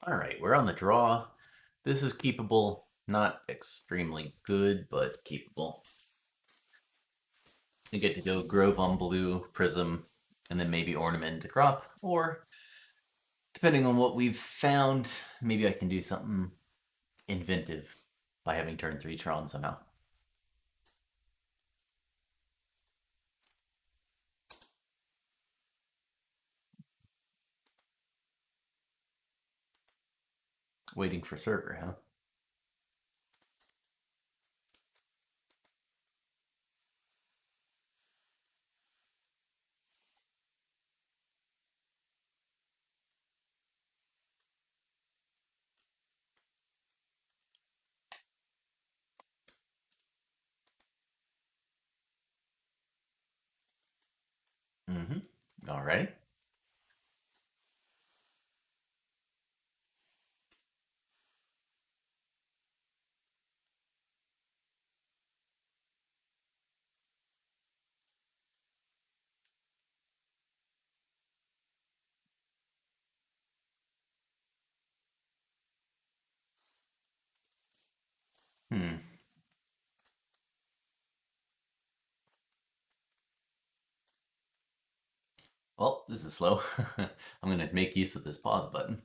Alright, we're on the draw. This is keepable. Not extremely good, but keepable. You get to go Grove on blue, Prism, and then maybe Ornament to crop. Or, depending on what we've found, maybe I can do something inventive by having turn 3 Tron somehow. Waiting for server, huh? Mm-hmm. Alright. Hmm. Well, this is slow. I'm gonna make use of this pause button.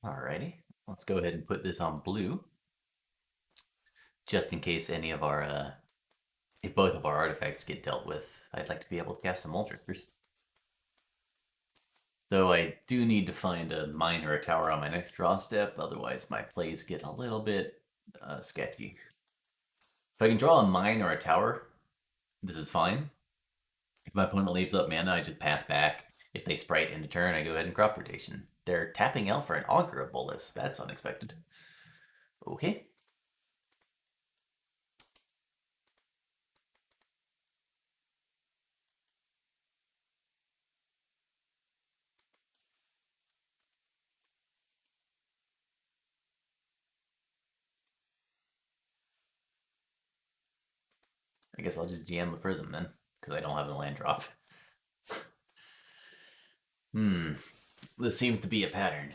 Alrighty. Let's go ahead and put this on blue. Just in case any of our if both of our artifacts get dealt with, I'd like to be able to cast some Drifters. Though I do need to find a mine or a tower on my next draw step, otherwise my plays get a little bit sketchy. If I can draw a mine or a tower, this is fine. If my opponent leaves up mana, I just pass back. If they sprite into turn, I go ahead and crop rotation. They're tapping out for an Augur of Bolus. That's unexpected. Okay. I guess I'll just GM the Prism then, because I don't have a land drop. This seems to be a pattern.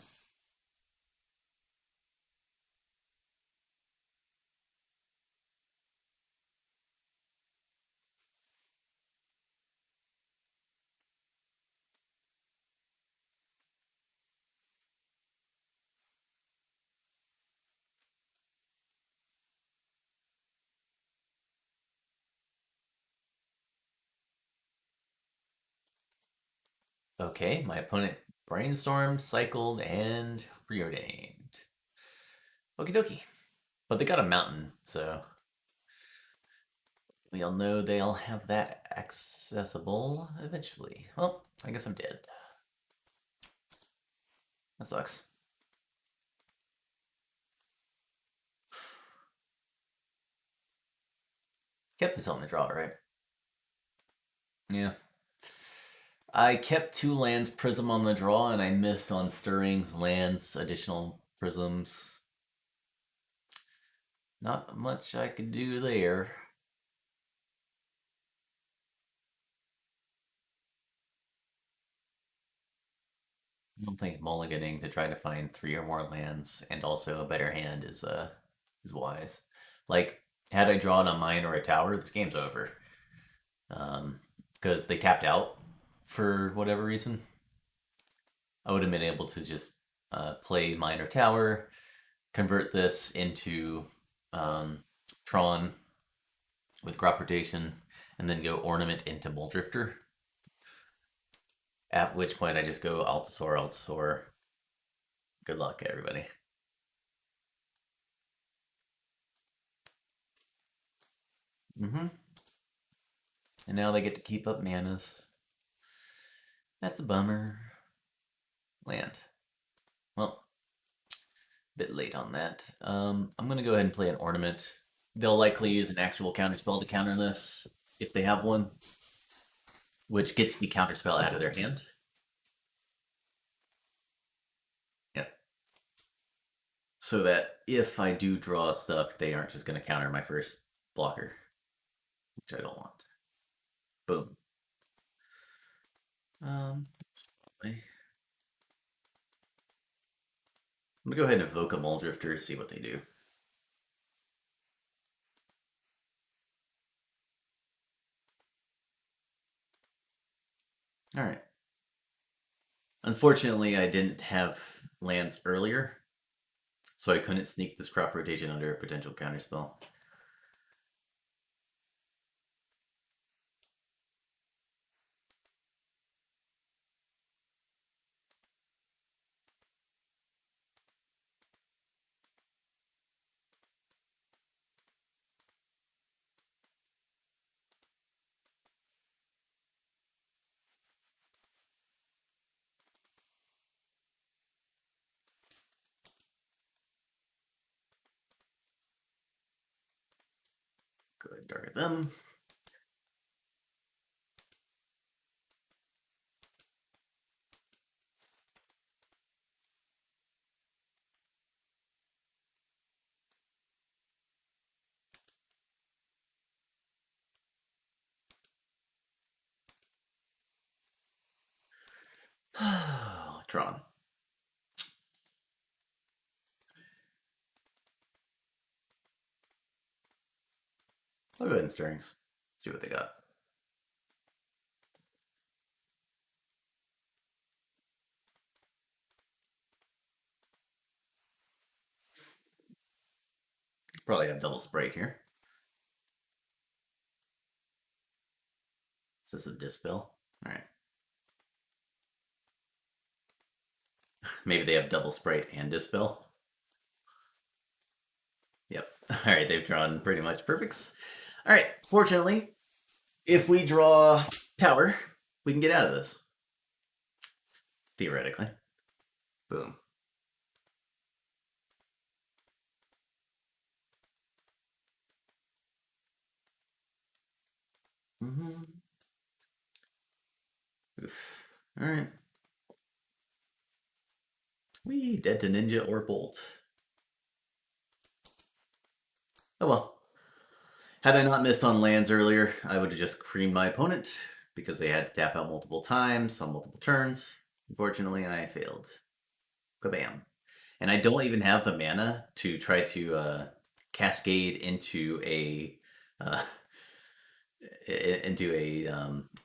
Okay, my opponent brainstormed, cycled, and preordained. Okie dokie. But they got a mountain, so we all know they'll have that accessible eventually. Well, I guess I'm dead. That sucks. Kept this on the draw, right? Yeah. I kept 2 lands Prism on the draw, and I missed on Stirrings, lands, additional Prisms. Not much I could do there. I don't think mulliganing to try to find 3 or more lands and also a better hand is wise. Like, had I drawn a mine or a tower, this game's over. Because they tapped out for whatever reason. I would have been able to just play mine or tower, convert this into Tron with crop rotation, and then go ornament into Drifter. At which point I just go Altasaur, Altasaur. Good luck, everybody. Mm-hmm. And now they get to keep up manas. That's a bummer. Land. Well, a bit late on that. I'm going to go ahead and play an ornament. They'll likely use an actual counterspell to counter this, if they have one, which gets the counterspell out of their hand. Yeah. So that if I do draw stuff, they aren't just going to counter my first blocker, which I don't want. Boom. Um, I'm gonna go ahead and evoke a Mole Drifter, see what they do. Alright. Unfortunately, I didn't have lands earlier, so I couldn't sneak this crop rotation under a potential counterspell. Go ahead and target them. Tron. I'll go ahead and Stirrings. See what they got. Probably have double Sprite here. Is this a Dispel? Alright. Maybe they have double Sprite and Dispel. Yep. Alright, they've drawn pretty much perfects. Alright, fortunately, if we draw Tower, we can get out of this. Theoretically. Boom. Oof. Alright. We dead to Ninja or Bolt. Oh well. Had I not missed on lands earlier, I would have just creamed my opponent because they had to tap out multiple times on multiple turns. Unfortunately, I failed. Kabam. And I don't even have the mana to try to cascade into a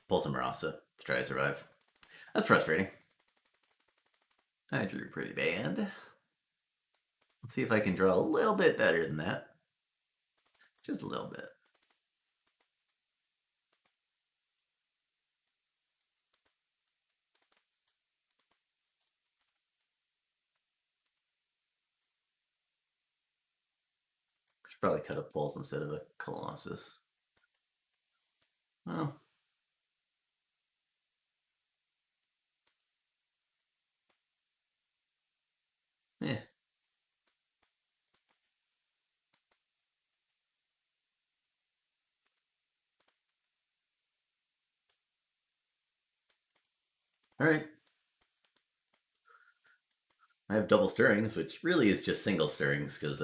Pulse of Marasa to try to survive. That's frustrating. I drew pretty bad. Let's see if I can draw a little bit better than that. Just a little bit. Should probably cut a Pulse instead of a Colossus. Well. Yeah. Alright. I have double Stirrings, which really is just single Stirrings, because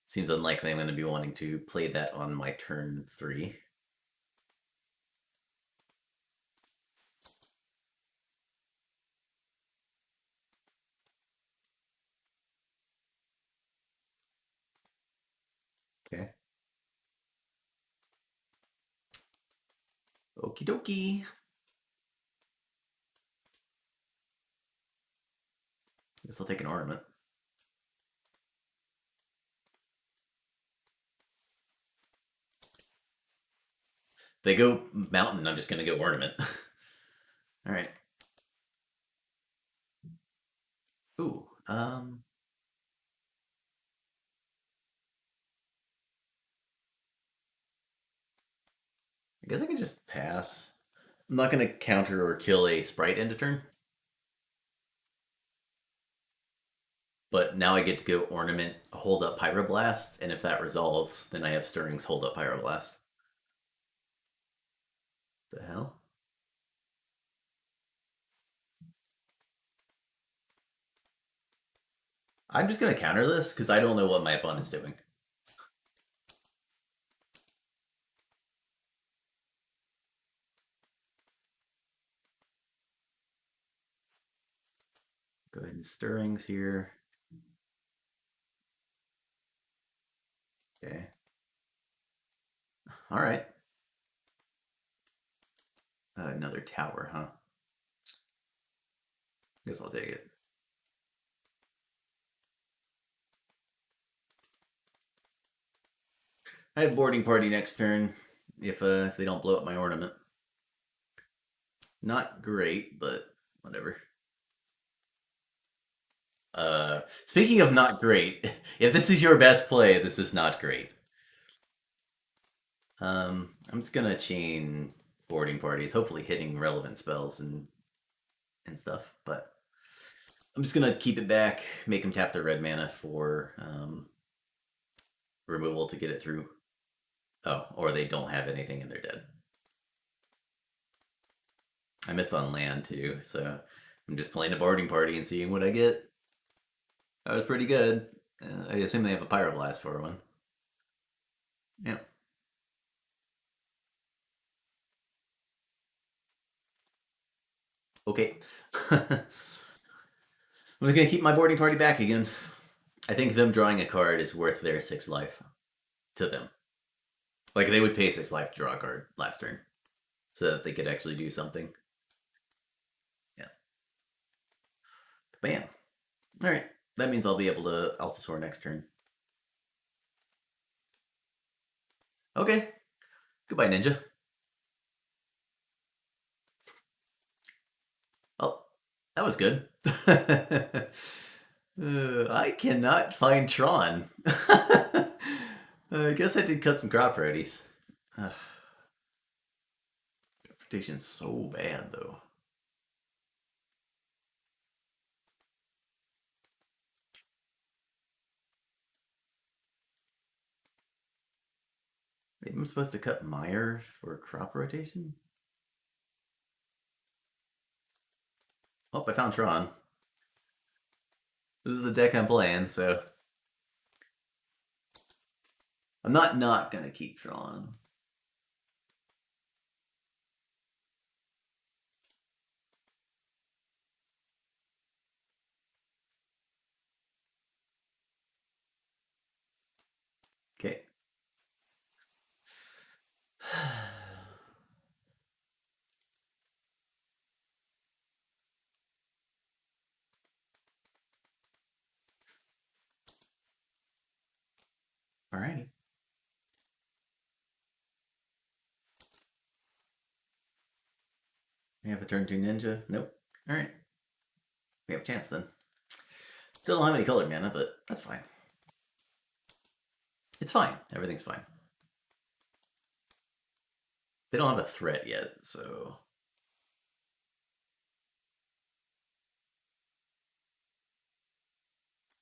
seems unlikely I'm going to be wanting to play that on my turn 3. Okay. Okie dokie. Guess I'll take an Ornament. They go Mountain, I'm just going to go Ornament. Alright. Ooh, I guess I can just pass. I'm not going to counter or kill a Sprite end of turn. But now I get to go Ornament, hold up Pyroblast, and if that resolves, then I have Stirrings hold up Pyroblast. The hell? I'm just going to counter this because I don't know what my opponent's doing. Go ahead and stirrings here. Okay. All right. Another tower, huh? Guess I'll take it. I have boarding party next turn if they don't blow up my ornament. Not great, but whatever. Speaking of not great, if this is your best play, this is not great. I'm just gonna chain boarding parties, hopefully hitting relevant spells and stuff. But I'm just gonna keep it back, make them tap their red mana for removal to get it through. Oh, or they don't have anything and they're dead. I missed on land too, so I'm just playing a boarding party and seeing what I get. That was pretty good. I assume they have a Pyroblast for one. Yeah. Okay. I'm just gonna keep my boarding party back again. I think them drawing a card is worth their 6 life to them. Like they would pay 6 life to draw a card last turn, so that they could actually do something. Yeah. Bam. All right. That means I'll be able to Altasaur next turn. Okay. Goodbye, Ninja. Oh, that was good. I cannot find Tron. I guess I did cut some crop roadies. Protection's so bad, though. Maybe I'm supposed to cut Meyer for crop rotation? Oh, I found Tron. This is the deck I'm playing, so I'm not gonna keep Tron. Okay. Alrighty. We have a turn 2 ninja. Nope. Alright. We have a chance then. Still don't have any color mana, but that's fine. It's fine. Everything's fine. They don't have a threat yet, so.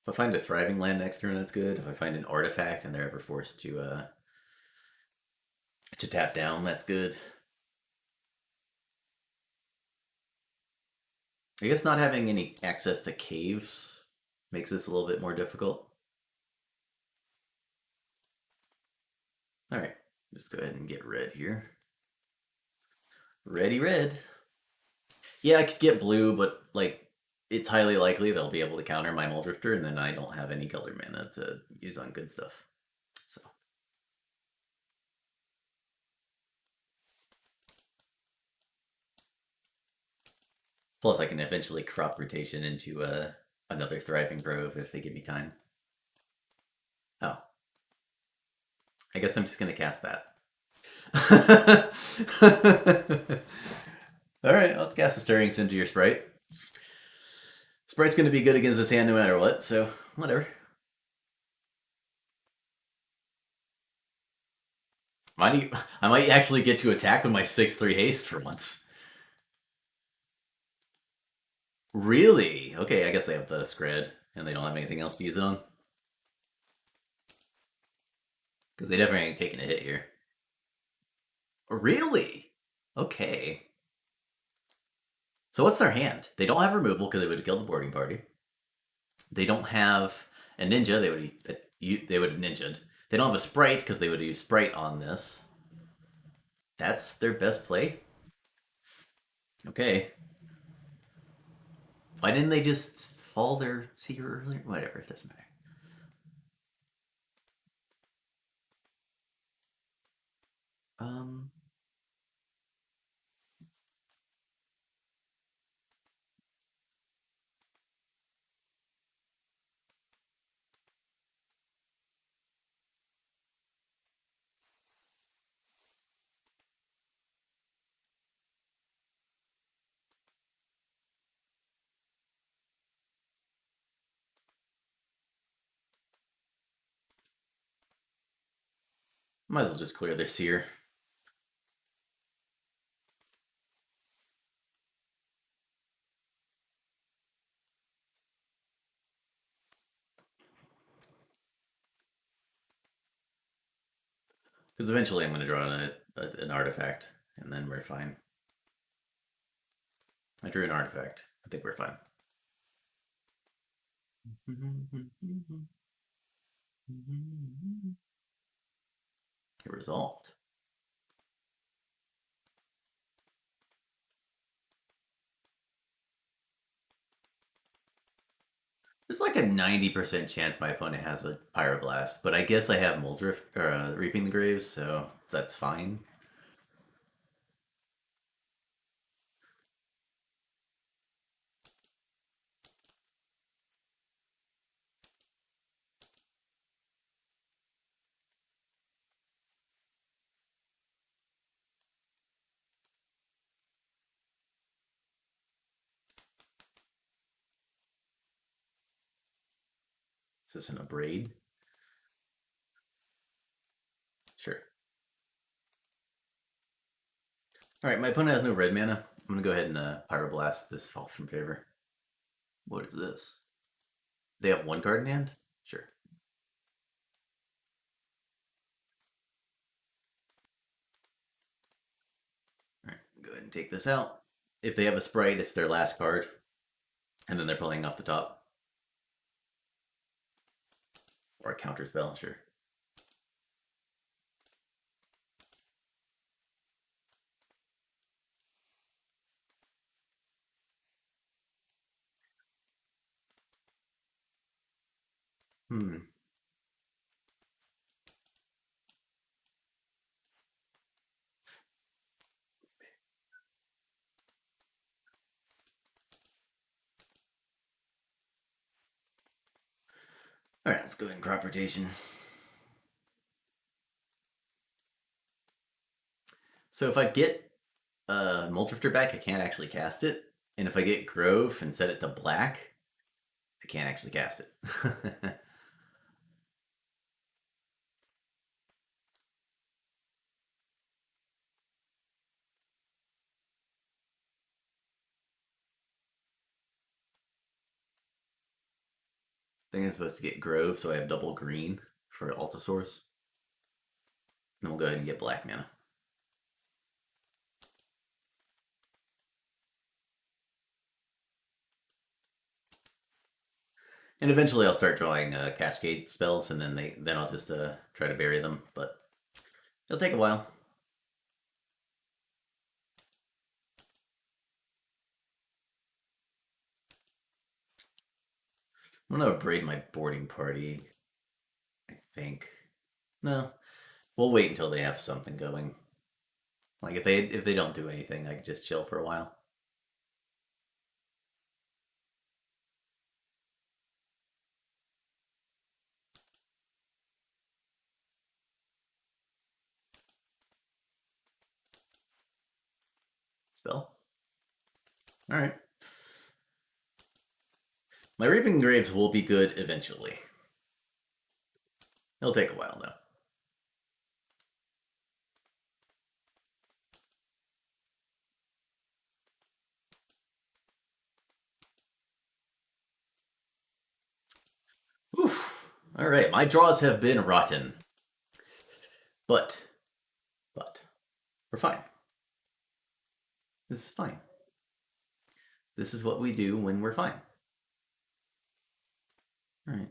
If I find a thriving land next turn, that's good. If I find an artifact and they're ever forced to tap down, that's good. I guess not having any access to caves makes this a little bit more difficult. Alright, just go ahead and get red here. Ready red. Yeah, I could get blue, but like it's highly likely they'll be able to counter my Muldrifter, and then I don't have any color mana to use on good stuff. So. Plus, I can eventually crop rotation into another Thriving Grove if they give me time. Oh. I guess I'm just going to cast that. Alright, I'll cast a Stirrings into your Sprite. Sprite's going to be good against this hand no matter what, so whatever. I might actually get to attack with my 6/3 haste for once. Really? Okay, I guess they have the Scred, and they don't have anything else to use it on. Because they definitely ain't taking a hit here. Really? Okay. So what's their hand? They don't have removal because they would have killed the boarding party. They don't have a ninja. They would have ninja'd. They don't have a sprite because they would have used sprite on this. That's their best play? Okay. Why didn't they just fall their seer earlier? Whatever, it doesn't matter. Um, might as well just clear their seer. Because eventually I'm going to draw an artifact, and then we're fine. I drew an artifact. I think we're fine. It resolved. There's like a 90% chance my opponent has a Pyroblast, but I guess I have Muldrift or Reaping the Graves, so that's fine. Is this an Abrade? Sure. Alright, my opponent has no red mana. I'm going to go ahead and Pyroblast this fall from favor. What is this? They have one card in hand? Sure. Alright, go ahead and take this out. If they have a Sprite, it's their last card. And then they're playing off the top. Or a counter spell, sure. Hmm. Alright, let's go ahead and crop rotation. So if I get Muldrifter back, I can't actually cast it. And if I get Grove and set it to black, I can't actually cast it. I think I'm supposed to get Grove, so I have double green for Altasaurus. And we'll go ahead and get black mana. And eventually I'll start drawing Cascade spells, and then I'll just try to bury them. But it'll take a while. I'm gonna braid my boarding party. I think. No, we'll wait until they have something going. Like if they don't do anything, I can just chill for a while. Spell. All right. My Reaping Graves will be good eventually. It'll take a while though. Oof. All right, my draws have been rotten. But we're fine. This is fine. This is what we do when we're fine. All right.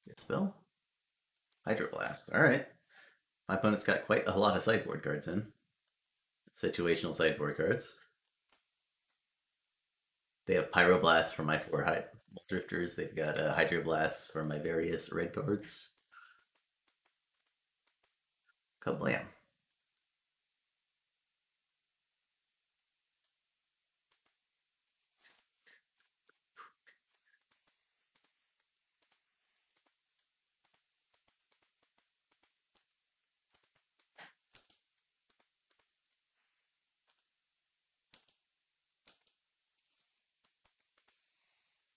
Get spell. Hydroblast. Alright. My opponent's got quite a lot of sideboard cards in. Situational sideboard cards. They have Pyroblast for my 4 Drifters. They've got Hydroblast for my various red cards. Kablam.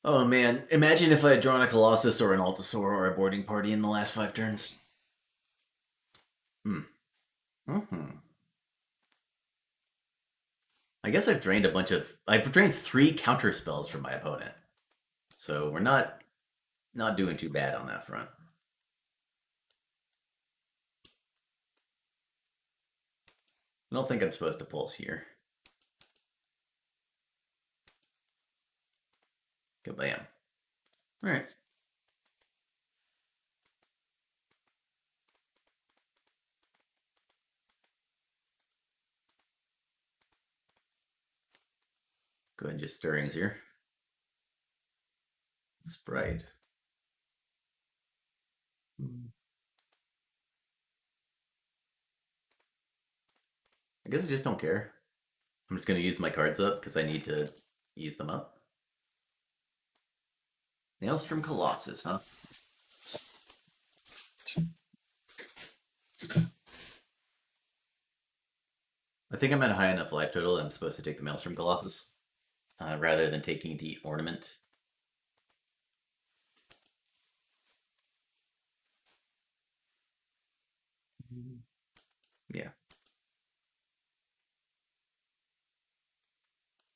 Oh man, imagine if I had drawn a Colossus or an Altasaur or a boarding party in the last 5 turns. Mm-hmm. I guess I've drained I've drained 3 counter spells from my opponent. So we're not doing too bad on that front. I don't think I'm supposed to pulse here. Kabam. Alright. Go ahead and just stirrings here. Sprite. I guess I just don't care. I'm just going to use my cards up because I need to use them up. Maelstrom Colossus, huh? I think I'm at a high enough life total that I'm supposed to take the Maelstrom Colossus rather than taking the ornament. Yeah.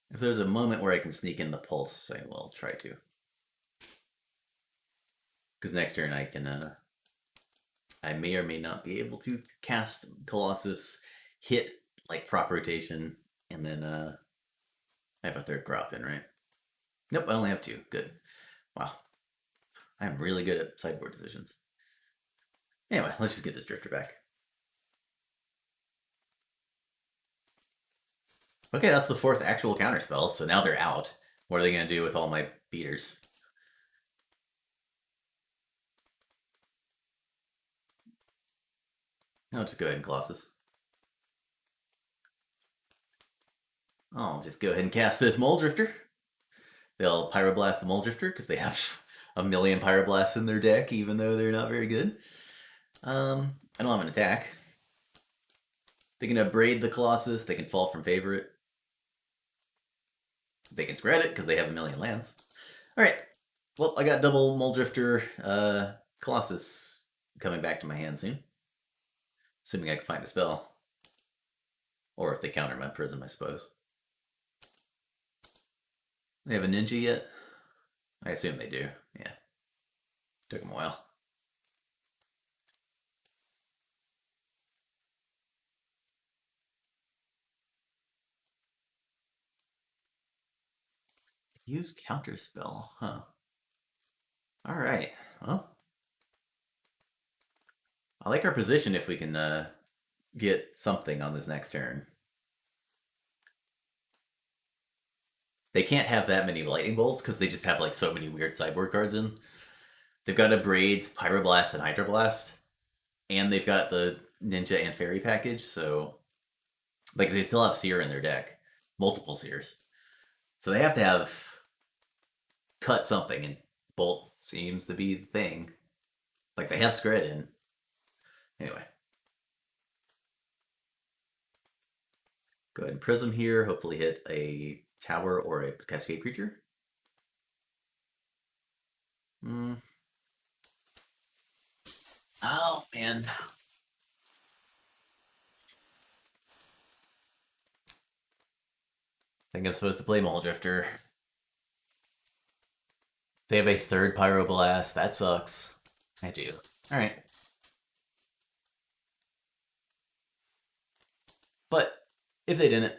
If there's a moment where I can sneak in the pulse, I will try to. Because next turn I can, I may or may not be able to cast Colossus, hit like prop rotation, and then I have a 3rd crop in, right? Nope, I only have 2. Good. Wow. I'm really good at sideboard decisions. Anyway, let's just get this Drifter back. Okay, that's the 4th actual counterspell, so now they're out. What are they going to do with all my beaters? I'll just go ahead and Colossus. I'll just go ahead and cast this Mole Drifter. They'll Pyroblast the Mole Drifter because they have a million Pyroblasts in their deck, even though they're not very good. I don't have an attack. They can braid the Colossus. They can fall from favorite. They can spread it because they have a million lands. All right. Well, I got double Mole Drifter Colossus coming back to my hand soon. Assuming I can find a spell. Or if they counter my Prism, I suppose. They have a Ninja yet? I assume they do. Yeah. Took them a while. Use Counterspell, huh? Alright. Well, I like our position if we can get something on this next turn. They can't have that many lightning bolts because they just have like so many weird sideboard cards in. They've got a Braids, Pyroblast, and Hydroblast, and they've got the Ninja and Fairy package. So, like, they still have Seer in their deck, multiple Seers. So they have to have cut something, and Bolt seems to be the thing. Like they have Scred in. Anyway, go ahead and Prism here. Hopefully hit a tower or a Cascade creature. Oh, man. I think I'm supposed to play Mole Drifter. They have a 3rd Pyroblast. That sucks. I do. Alright. But if they didn't,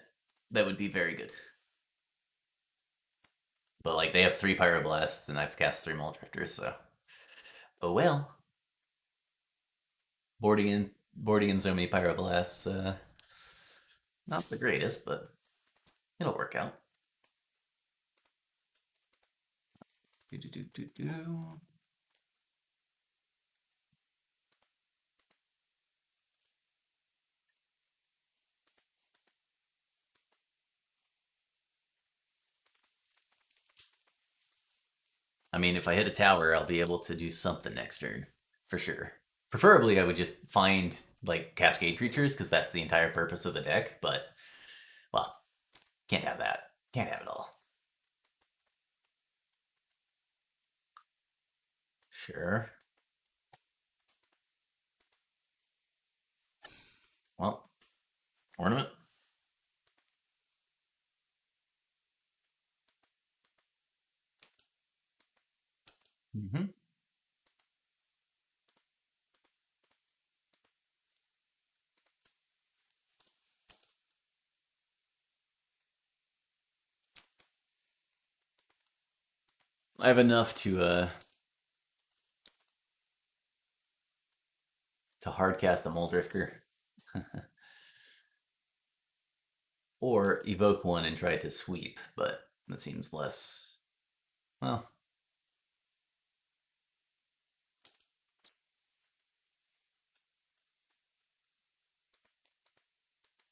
that would be very good. But like they have 3 Pyroblasts and I've cast 3 Muldrifters, so oh well. Boarding in so many Pyroblasts, not the greatest, but it'll work out. Do, do, do, do, do. I mean, if I hit a tower, I'll be able to do something next turn, for sure. Preferably, I would just find like Cascade creatures because that's the entire purpose of the deck. But well, can't have that. Can't have it all. Sure. Well, ornament. Mm-hmm. I have enough to hardcast a Muldrifter. Or evoke one and try to sweep, but that seems less. Well,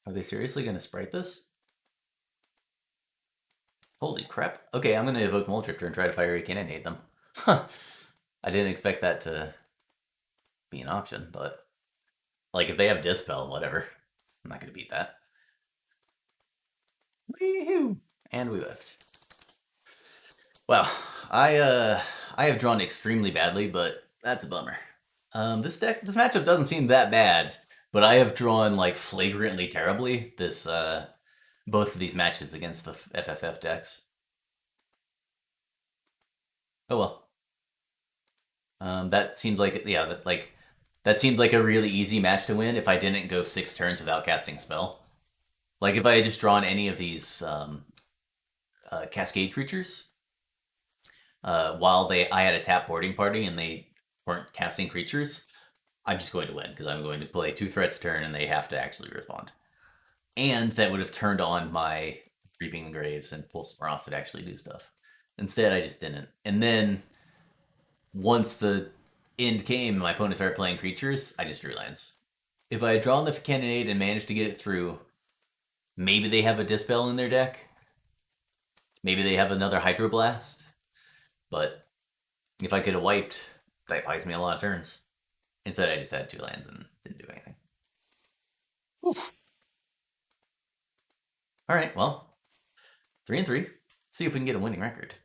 are they seriously going to sprite this? Holy crap. Okay, I'm going to evoke Muldrifter and try to Fiery Cannonade them. Huh. I didn't expect that to be an option, but like if they have Dispel, whatever. I'm not going to beat that. Woohoo! And we whiffed. Well, I have drawn extremely badly, but that's a bummer. This matchup doesn't seem that bad, but I have drawn like flagrantly terribly both of these matches against the FFF decks. Oh well. That seemed like that seemed like a really easy match to win if I didn't go 6 turns without casting a spell. Like if I had just drawn any of these Cascade creatures, while I had a tap boarding party and they weren't casting creatures, I'm just going to win because I'm going to play 2 threats a turn and they have to actually respond. And that would have turned on my Reaping the Graves and Pulse Morass to actually do stuff. Instead, I just didn't. And then once the end came, my opponent started playing creatures, I just drew lands. If I had drawn the Cannonade and managed to get it through, maybe they have a Dispel in their deck. Maybe they have another Hydroblast. But if I could have wiped, that buys me a lot of turns. Instead, I just had 2 lands and didn't do anything. Oof. All right, well, 3-3. See if we can get a winning record.